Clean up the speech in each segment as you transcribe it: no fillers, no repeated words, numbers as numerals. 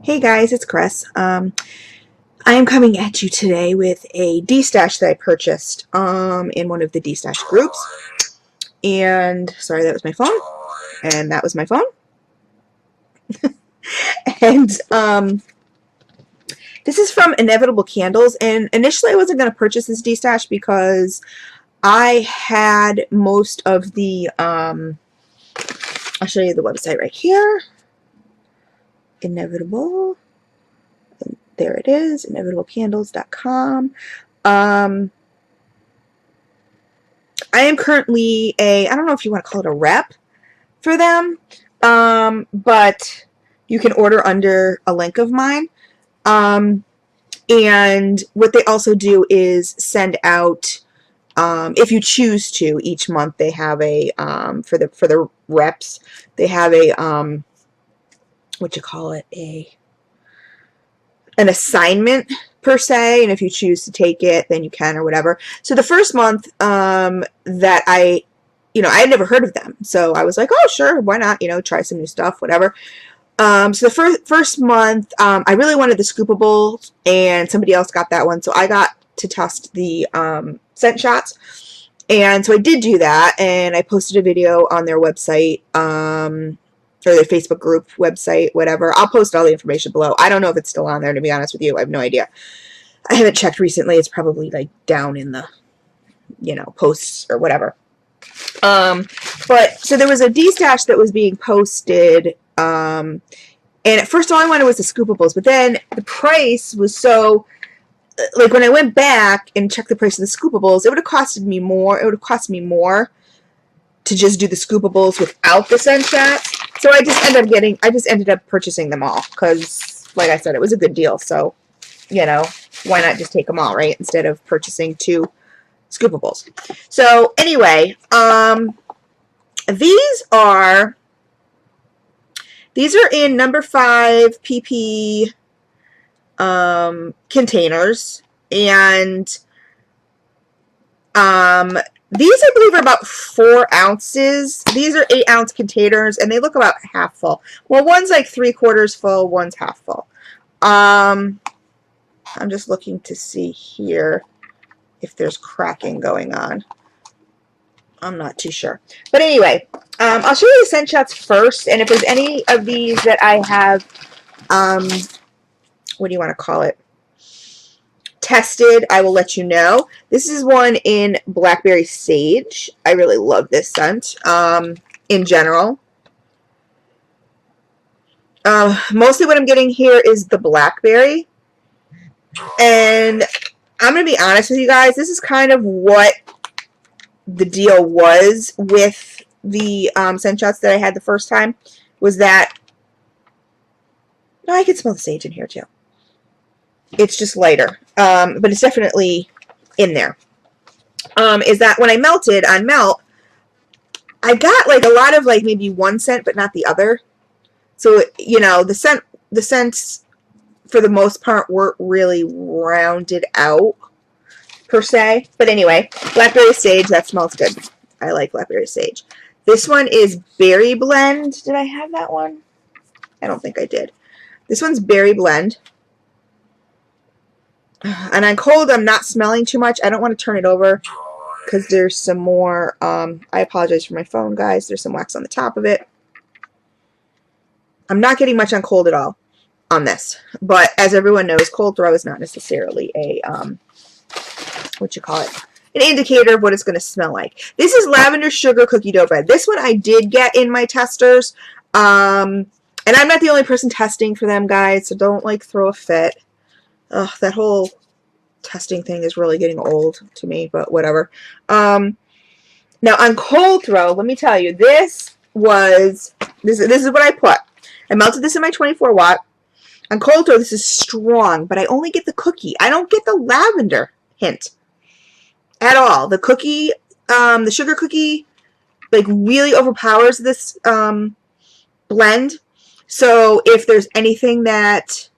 Hey guys, it's Chris. I am coming at you today with a D-stash that I purchased in one of the D-stash groups. And sorry, that was my phone. And that was my phone. And this is from Inevitable Candles. And initially I wasn't going to purchase this D-stash because I had most of the, I'll show you the website right here. Inevitable. There it is, inevitablecandles.com. I am currently I don't know if you want to call it a rep for them, but you can order under a link of mine. And what they also do is send out, if you choose to, each month they have a, for the reps, they have a, what you call it, an assignment per se, and if you choose to take it then you can or whatever. So the first month that I had never heard of them, so I was like, oh sure, why not, try some new stuff, whatever. So the first month I really wanted the Scoopables, and somebody else got that one, so I got to test the scent shots, and so I did do that, and I posted a video on their website, or their Facebook group, website, whatever. I'll post all the information below. I don't know if it's still on there, to be honest with you. I have no idea. I haven't checked recently. It's probably like down in the, posts or whatever. But so there was a D-stash that was being posted, and at first all I wanted was the Scoopables, but then the price was so, like when I went back and checked the price of the Scoopables, it would have costed me more. It would have cost me more to just do the Scoopables without the scent shots. So I just ended up purchasing them all because, like I said, it was a good deal. So, why not just take them all, right? Instead of purchasing 2 Scoopables. So anyway, these are in number 5 PP containers, and these, I believe, are about 4 ounces. These are 8-ounce containers, and they look about half full. Well, one's like 3/4 full, one's half full. I'm just looking to see here if there's cracking going on. I'm not too sure. But anyway, I'll show you the scent shots first, and if there's any of these that I have, what do you want to call it, tested, I will let you know. This is one in Blackberry Sage. I really love this scent in general. Mostly what I'm getting here is the blackberry, and I'm going to be honest with you guys, this is kind of what the deal was with the scent shots that I had the first time, was that, no, I can smell the sage in here too. It's just lighter, but it's definitely in there. Is that when I melted on melt, I got like a lot of like maybe one scent, but not the other. So the scents for the most part weren't really rounded out per se. But anyway, Blackberry Sage, that smells good. I like Blackberry Sage. This one is Berry Blend. Did I have that one? I don't think I did. This one's Berry Blend. And on cold, I'm not smelling too much. I don't want to turn it over because there's some more. I apologize for my phone, guys. There's some wax on the top of it. I'm not getting much on cold at all on this. But as everyone knows, cold throw is not necessarily a, what you call it, an indicator of what it's going to smell like. This is Lavender Sugar Cookie Dough Bread. This one I did get in my testers. And I'm not the only person testing for them, guys, so don't like throw a fit. Ugh, that whole testing thing is really getting old to me, but whatever. Now on cold throw, let me tell you, this is what I put. I melted this in my 24 watt. On cold throw, this is strong, but I only get the cookie. I don't get the lavender hint at all. The cookie, the sugar cookie, like really overpowers this blend. So if there's anything that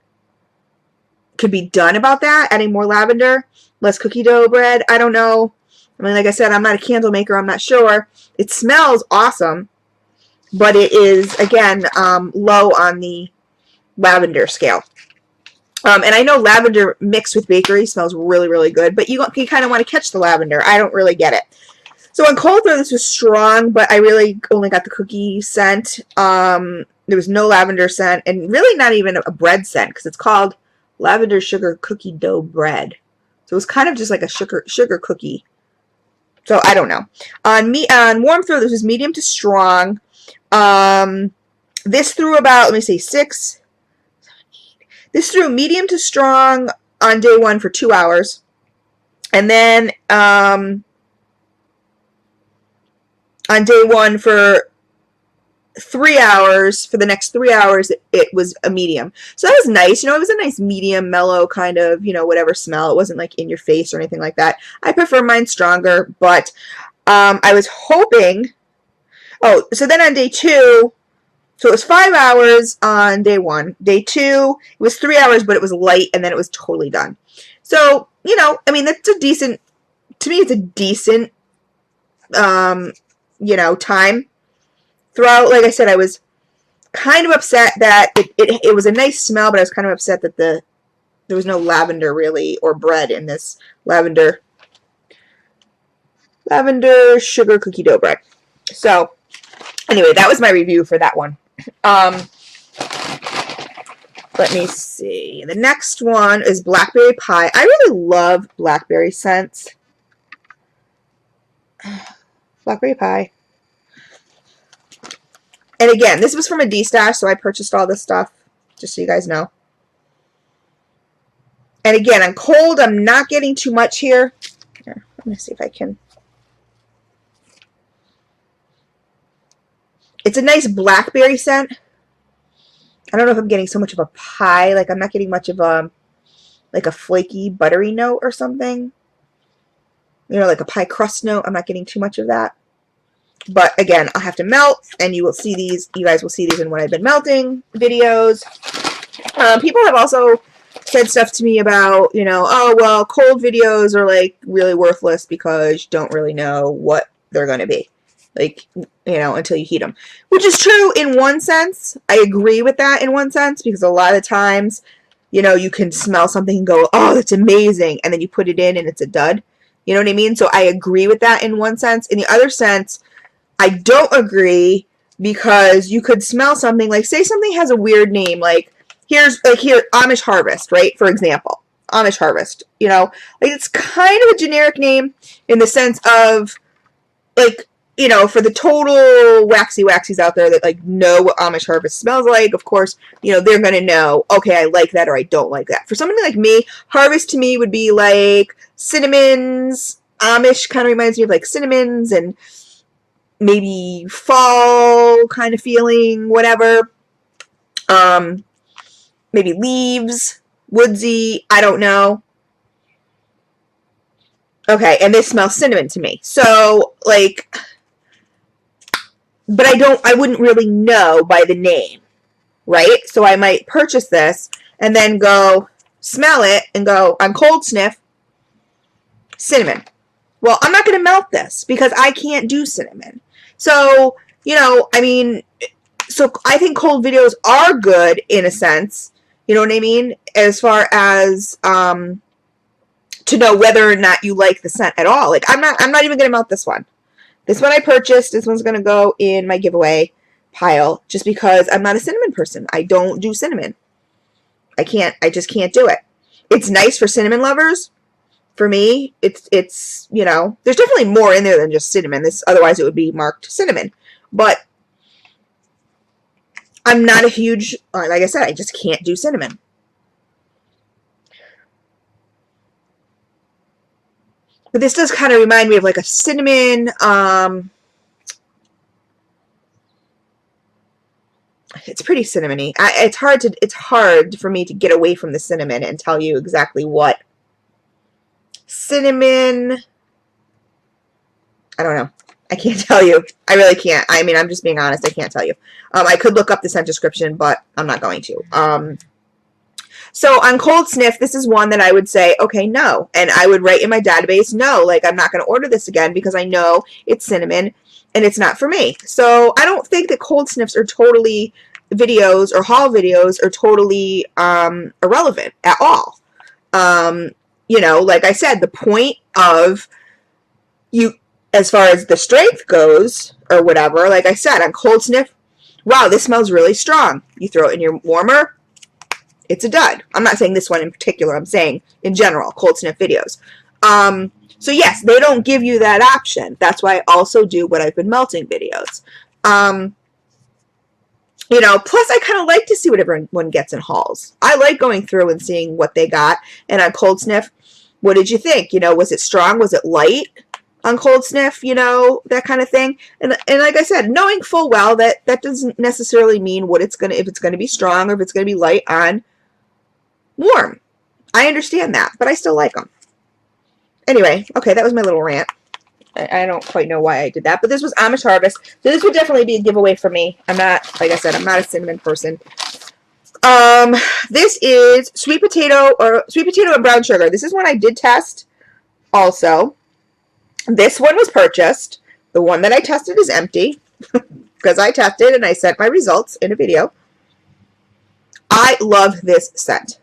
could be done about that, adding more lavender, less cookie dough bread, I don't know. I mean, like I said, I'm not a candle maker, I'm not sure. It smells awesome, but it is, again, low on the lavender scale. And I know lavender mixed with bakery smells really, really good, but you kind of want to catch the lavender. I don't really get it. So on cold throw, this was strong, but I really only got the cookie scent. There was no lavender scent, and really not even a bread scent, because it's called lavender sugar cookie dough bread. So it was kind of just like a sugar cookie. So I don't know. On warm throw, this was medium to strong. This threw about, let me see, 6, 7, 8. This threw medium to strong on day 1 for 2 hours. And then on day 1 for 3 hours, for the next 3 hours, it was a medium. So that was nice. You know, it was a nice medium, mellow kind of, you know, whatever smell. It wasn't like in your face or anything like that. I prefer mine stronger, but I was hoping, oh, so then on day 2, so it was 5 hours on day 1. Day 2, it was 3 hours, but it was light, and then it was totally done. So, you know, I mean, that's a decent, to me, it's a decent, you know, time. Throughout, like I said, I was kind of upset that it was a nice smell, but I was kind of upset that there was no lavender really, or bread in this lavender sugar cookie dough bread. So anyway, that was my review for that one. Let me see. The next one is blackberry pie. I really love blackberry scents. Blackberry pie. And again, this was from a Destash, so I purchased all this stuff, just so you guys know. And again, on cold, I'm not getting too much here. Here, let me see if I can. It's a nice blackberry scent. I don't know if I'm getting so much of a pie. Like, I'm not getting much of a, like a flaky, buttery note or something. You know, like a pie crust note. I'm not getting too much of that. But again, I'll have to melt, and you will see these. You guys will see these in what I've been melting videos. People have also said stuff to me about, you know, oh, well, cold videos are like really worthless because you don't really know what they're going to be. Like, you know, until you heat them. Which is true in one sense. I agree with that in one sense, because a lot of times, you know, you can smell something and go, oh, that's amazing. And then you put it in and it's a dud. You know what I mean? So I agree with that in one sense. In the other sense, I don't agree, because you could smell something, like say something has a weird name, like here Amish Harvest, right? For example, Amish Harvest, you know, like it's kind of a generic name in the sense of, like, you know, for the total waxies out there that like know what Amish Harvest smells like, of course, you know, they're going to know, okay, I like that or I don't like that. For somebody like me, Harvest to me would be like cinnamons. Amish kind of reminds me of like cinnamons and maybe fall kind of feeling, whatever. Maybe leaves, woodsy, I don't know. Okay, and they smell cinnamon to me. So, like, but I wouldn't really know by the name, right? So I might purchase this and then go smell it and go, on cold sniff, cinnamon. Well, I'm not going to melt this because I can't do cinnamon. So, you know, I mean, so I think cold videos are good in a sense, you know what I mean? As far as, to know whether or not you like the scent at all. Like, I'm not even going to melt this one. This one I purchased. This one's going to go in my giveaway pile just because I'm not a cinnamon person. I don't do cinnamon. I just can't do it. It's nice for cinnamon lovers. For me, it's, you know, there's definitely more in there than just cinnamon. Otherwise it would be marked cinnamon. But I'm not a huge, like I said, I just can't do cinnamon. But this does kind of remind me of like a cinnamon, it's pretty cinnamony. It's hard for me to get away from the cinnamon and tell you exactly what. Cinnamon, I don't know. I can't tell you. I really can't. I mean, I'm just being honest. I can't tell you. I could look up the scent description, but I'm not going to. So on cold sniff, this is one that I would say, okay, no. And I would write in my database, no, like I'm not going to order this again because I know it's cinnamon and it's not for me. So I don't think that cold sniffs are totally videos or haul videos are totally irrelevant at all. You know, like I said, the point of you, as far as the strength goes or whatever, like I said, on cold sniff, wow, this smells really strong. You throw it in your warmer, it's a dud. I'm not saying this one in particular. I'm saying in general, cold sniff videos. So yes, they don't give you that option. That's why I also do what I've been melting videos. You know, plus I kind of like to see what everyone gets in hauls. I like going through and seeing what they got. And on cold sniff, what did you think? You know, was it strong? Was it light on cold sniff? You know, that kind of thing. And like I said, knowing full well that that doesn't necessarily mean what it's gonna, if it's gonna be strong or if it's gonna be light on warm. I understand that, but I still like them. Anyway, okay, that was my little rant. I don't quite know why I did that, but this was Amish Harvest, so this would definitely be a giveaway for me. I'm not, like I said, I'm not a cinnamon person. This is sweet potato and brown sugar. This is one I did test also. This one was purchased. The one that I tested is empty because I tested and I sent my results in a video. I love this scent.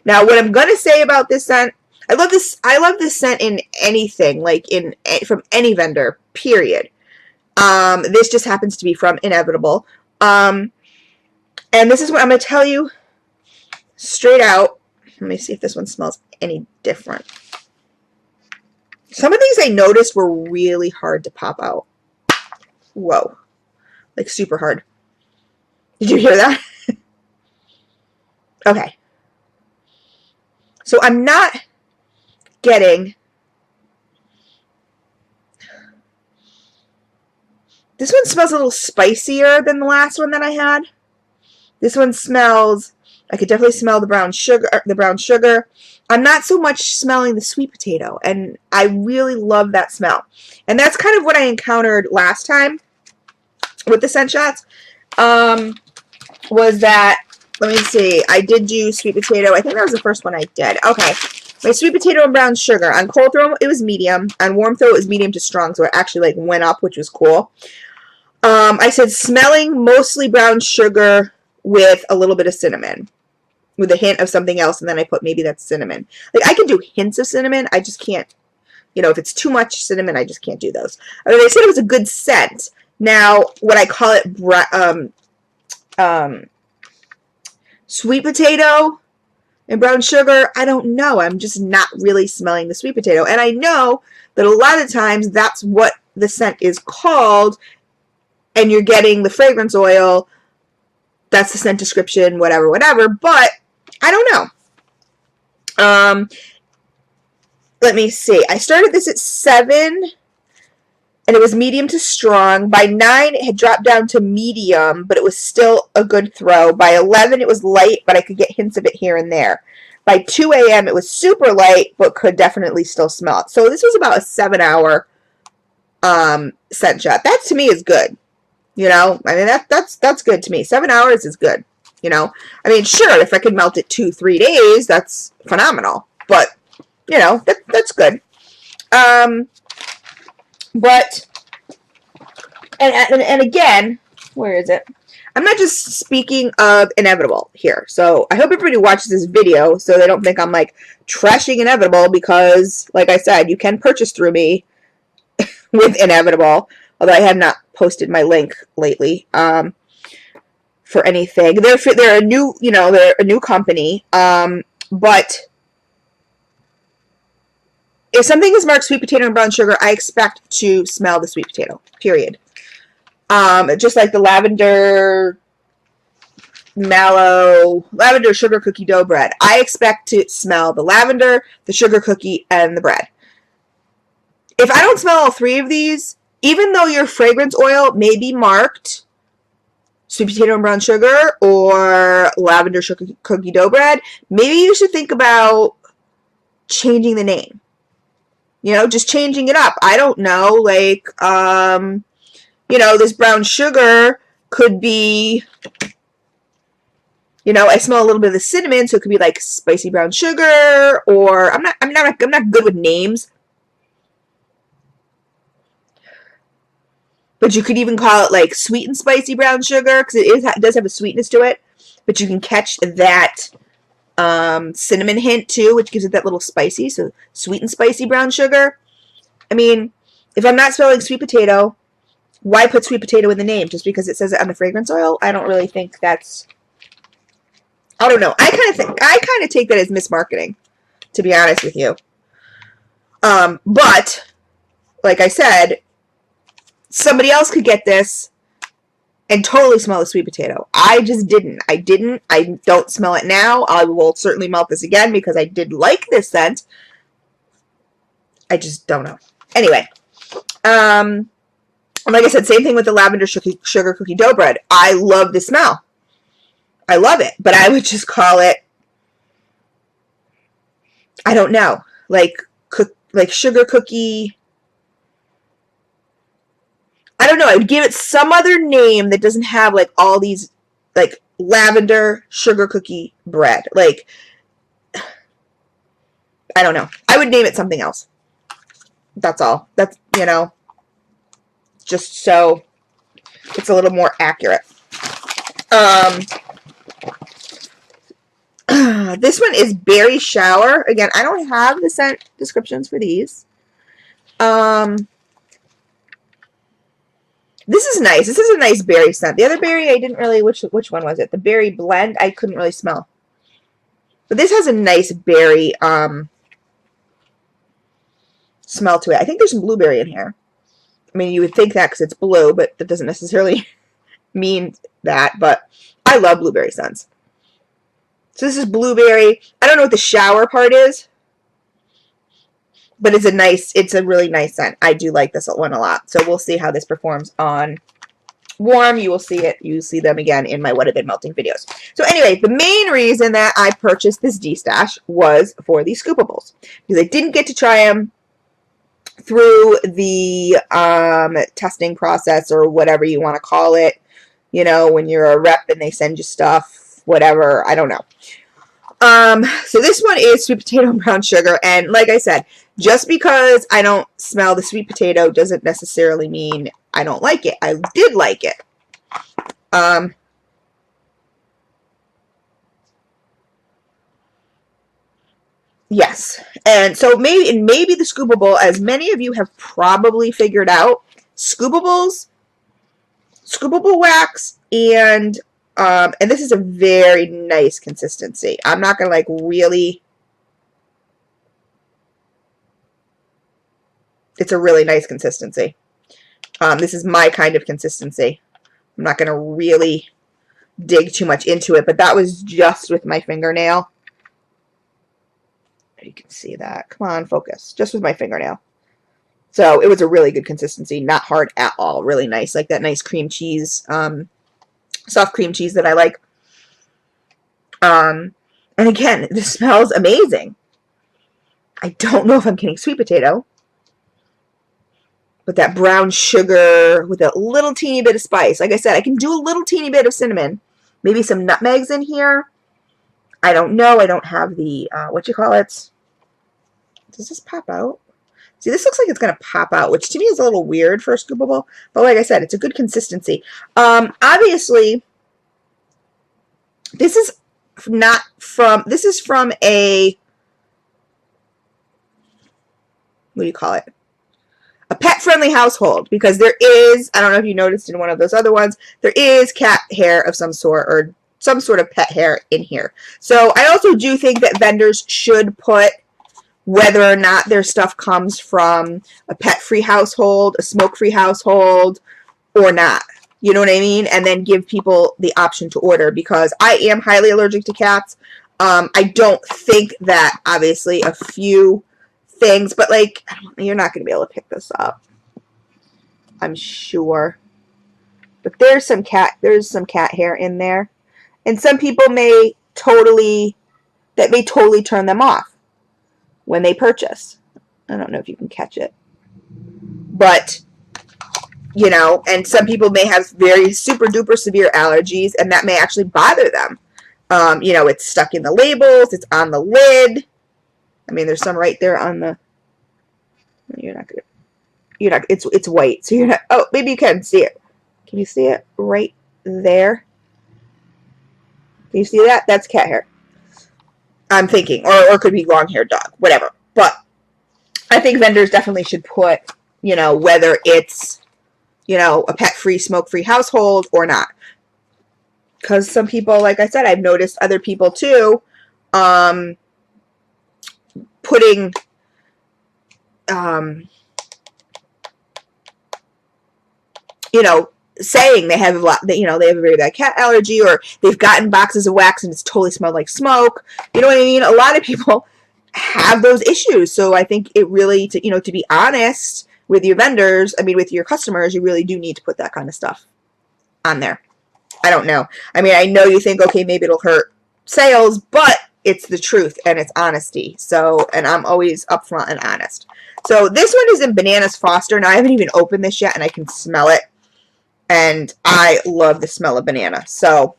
Now, what I'm going to say about this scent, I love this scent in anything, like from any vendor, period. This just happens to be from Inevitable. And this is what I'm going to tell you straight out. Let me see if this one smells any different. Some of these I noticed were really hard to pop out. Whoa. Like super hard. Did you hear that? Okay. So I'm not getting, this one smells a little spicier than the last one that I had. This one smells, I could definitely smell the brown sugar. I'm not so much smelling the sweet potato, and I really love that smell. And that's kind of what I encountered last time with the scent shots, was that, let me see, I did do sweet potato. I think that was the first one I did. Okay. My sweet potato and brown sugar. On cold throw, it was medium. On warm throw, it was medium to strong, so it actually like went up, which was cool. I said smelling mostly brown sugar with a little bit of cinnamon, with a hint of something else, and then I put maybe that's cinnamon. Like, I can do hints of cinnamon. I just can't, you know, if it's too much cinnamon, I just can't do those. I mean, they said it was a good scent. Now, would I call it sweet potato and brown sugar? I don't know. I'm just not really smelling the sweet potato. And I know that a lot of times that's what the scent is called, and you're getting the fragrance oil. That's the scent description, whatever, whatever. But I don't know. Let me see. I started this at 7, and it was medium to strong. By 9, it had dropped down to medium, but it was still a good throw. By 11, it was light, but I could get hints of it here and there. By 2 a.m., it was super light, but could definitely still smell it. So this was about a 7-hour scent shot. That, to me, is good. You know, I mean, that's good to me. 7 hours is good. You know, I mean, sure, if I could melt it 2-3 days, that's phenomenal. But, you know, that's good. But, and again, where is it? I'm not just speaking of Inevitable here. So I hope everybody watches this video so they don't think I'm like trashing Inevitable, because, like I said, you can purchase through me with Inevitable. Although I have not posted my link lately for anything. They're a new, you know, they're a new company. But if something is marked sweet potato and brown sugar, I expect to smell the sweet potato, period. Just like the lavender sugar cookie dough bread. I expect to smell the lavender, the sugar cookie, and the bread. If I don't smell all 3 of these, even though your fragrance oil may be marked sweet potato and brown sugar or lavender sugar cookie dough bread, maybe you should think about changing the name. You know, just changing it up. I don't know, like, you know, this brown sugar could be, you know, I smell a little bit of the cinnamon, so it could be like spicy brown sugar, or I'm not good with names. But you could even call it like sweet and spicy brown sugar, because it does have a sweetness to it. But you can catch that cinnamon hint too, which gives it that little spicy. So sweet and spicy brown sugar. I mean, if I'm not spelling sweet potato, why put sweet potato in the name? Just because it says it on the fragrance oil? I don't really think that's... I don't know. I kind of take that as mismarketing, to be honest with you. But, like I said, somebody else could get this and totally smell the sweet potato. I just didn't. I don't smell it now. I will certainly melt this again because I did like this scent. I just don't know. Anyway, like I said, same thing with the lavender sugar cookie dough bread. I love the smell. I love it, but I would just call it, I don't know, like sugar cookie. I don't know. I would give it some other name that doesn't have like all these like lavender sugar cookie bread. Like, I don't know. I would name it something else. That's all. That's, you know, just so it's a little more accurate. This one is Berry Shower. Again, I don't have the scent descriptions for these. This is nice. This is a nice berry scent. The other berry, I didn't really, which one was it? The berry blend, I couldn't really smell. But this has a nice berry smell to it. I think there's some blueberry in here. I mean, you would think that because it's blue, but that doesn't necessarily mean that. But I love blueberry scents. So this is blueberry. I don't know what the shower part is, but it's a really nice scent. I do like this one a lot. So we'll see how this performs on warm. You will see it. You see them again in my What Have Been Melting videos. So anyway, the main reason that I purchased this D-Stash was for the scoopables, because I didn't get to try them through the testing process, or whatever you want to call it. You know, when you're a rep and they send you stuff, whatever. I don't know. So this one is sweet potato and brown sugar. And like I said, just because I don't smell the sweet potato doesn't necessarily mean I don't like it. I did like it. Yes. And so maybe the scoopable, as many of you have probably figured out, scoopables, scoopable wax, and this is a very nice consistency. I'm not going to like really, it's a really nice consistency. This is my kind of consistency. I'm not going to really dig too much into it, but that was just with my fingernail. You can see that. Come on, focus. Just with my fingernail. So it was a really good consistency. Not hard at all. Really nice. Like that nice cream cheese, soft cream cheese that I like. And again, this smells amazing. I don't know if I'm getting sweet potato, but that brown sugar with a little teeny bit of spice. Like I said, I can do a little teeny bit of cinnamon. Maybe some nutmegs in here. I don't know. I don't have the, what you call it? Does this pop out? See, this looks like it's going to pop out, which to me is a little weird for a scoopable. But like I said, it's a good consistency. Obviously, this is not from, this is from a, what do you call it? A pet-friendly household, because there is, I don't know if you noticed in one of those other ones, there is cat hair of some sort, or some sort of pet hair in here. So I also do think that vendors should put whether or not their stuff comes from a pet-free household, a smoke-free household, or not. You know what I mean? And then give people the option to order, because I am highly allergic to cats. I don't think that, obviously, a few things, but like, you're not going to be able to pick this up, I'm sure. But there's some cat hair in there. And some people may totally turn them off when they purchase. I don't know if you can catch it. But, you know, and some people may have very super duper severe allergies, and that may actually bother them. You know, it's stuck in the labels, it's on the lid. I mean, there's some right there on the, you're not, it's white, so you're not, oh, maybe you can see it. Can you see it right there? Can you see that? That's cat hair. I'm thinking, or it could be long-haired dog, whatever. But I think vendors definitely should put, you know, whether it's, you know, a pet-free, smoke-free household or not. Because some people, like I said, I've noticed other people too, putting, you know, saying they have a lot, you know, they have a very bad cat allergy, or they've gotten boxes of wax and it's totally smelled like smoke. You know what I mean? A lot of people have those issues. So I think it really, you know, to be honest with your vendors, I mean, with your customers, you really do need to put that kind of stuff on there. I don't know. I mean, I know you think, okay, maybe it'll hurt sales, but it's the truth and it's honesty. So, and I'm always upfront and honest. So this one is in Bananas Foster. Now, I haven't even opened this yet and I can smell it. And I love the smell of banana. So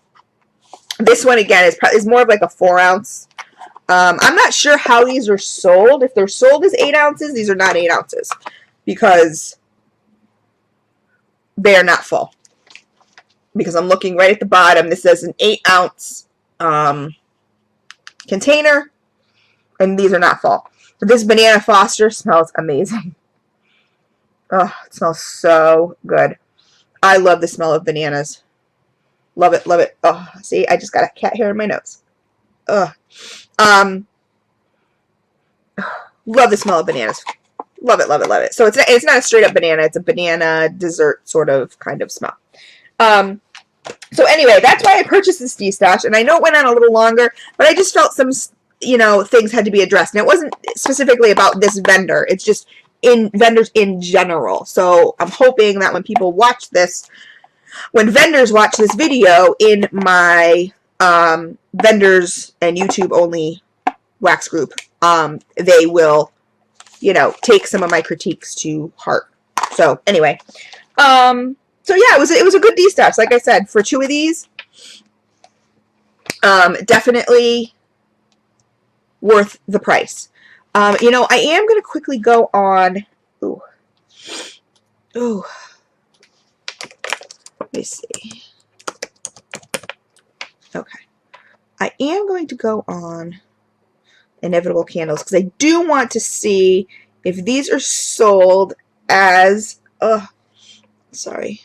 this one, again, is more of like a 4 ounce. I'm not sure how these are sold. If they're sold as 8 ounces, these are not 8 ounces. Because they are not full. Because I'm looking right at the bottom. This says an 8 ounce container. And these are not full. But this Banana Foster smells amazing. Oh, it smells so good. I love the smell of bananas. Love it, love it. Oh, see, I just got a cat hair in my nose. Ugh. Love the smell of bananas. Love it, love it, love it. So it's not a straight up banana. It's a banana dessert sort of kind of smell. So anyway, that's why I purchased this Destash, and I know it went on a little longer, but I just felt some, you know, things had to be addressed. And it wasn't specifically about this vendor. It's just in vendors in general. So I'm hoping that when people watch this, when vendors watch this video in my vendors and YouTube only wax group, they will, you know, take some of my critiques to heart. So anyway, so yeah, it was a good Destash. Like I said, for 2 of these, definitely worth the price. You know, I am going to quickly go on. Ooh. Ooh. Let me see. Okay. I am going to go on Inevitable Candles because I do want to see if these are sold as, sorry.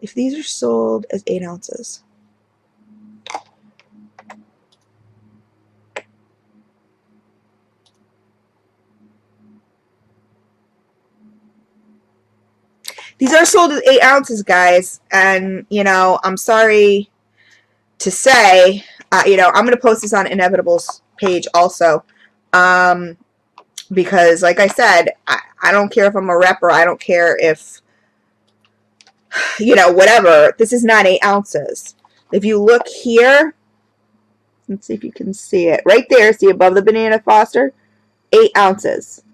If these are sold as 8 ounces. These are sold as 8 ounces, guys. And, you know, I'm sorry to say, you know, I'm going to post this on Inevitable's page also. Because, like I said, I don't care if I'm a rep or I don't care if, you know, whatever. This is not 8 ounces. If you look here, let's see if you can see it. Right there, see above the Banana Foster? 8 ounces.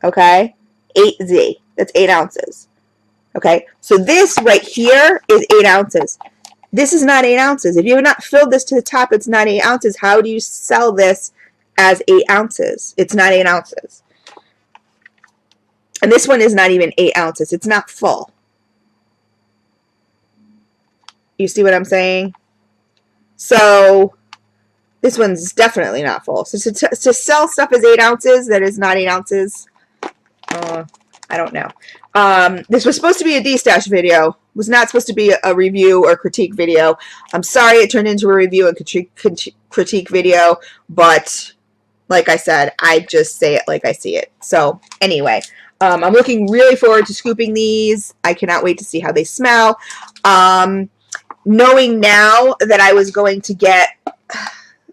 Okay? 8Z. That's 8 ounces. Okay, so this right here is 8 ounces. This is not 8 ounces. If you have not filled this to the top, it's not 8 ounces. How do you sell this as 8 ounces? It's not 8 ounces. And this one is not even 8 ounces. It's not full. You see what I'm saying? So this one's definitely not full. So to sell stuff as 8 ounces that is not 8 ounces, I don't know. This was supposed to be a Destash video. It was not supposed to be a review or critique video. I'm sorry it turned into a review and critique video, but like I said, I just say it like I see it. So anyway, I'm looking really forward to scooping these. I cannot wait to see how they smell. Knowing now that I was going to get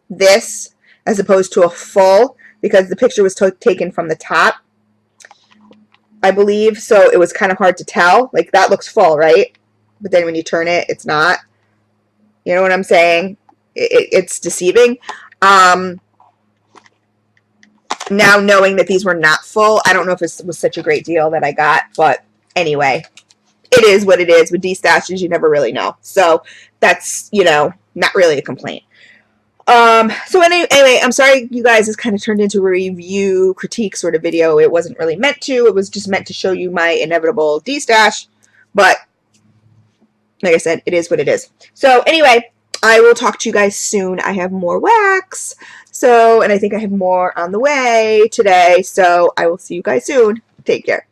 this as opposed to a full, because the picture was taken from the top, I believe, so it was kind of hard to tell. Like, that looks full, right? But then when you turn it, it's not. You know what I'm saying? It's deceiving. Now knowing that these were not full, I don't know if it was such a great deal that I got, but anyway, it is what it is. With Destashes, you never really know. So that's, you know, not really a complaint. So anyway, I'm sorry you guys, this kind of turned into a review critique sort of video. It wasn't really meant to. It was just meant to show you my inevitable destash. But like I said, it is what it is. So anyway, I will talk to you guys soon. I have more wax. So, and I think I have more on the way today. So I will see you guys soon. Take care.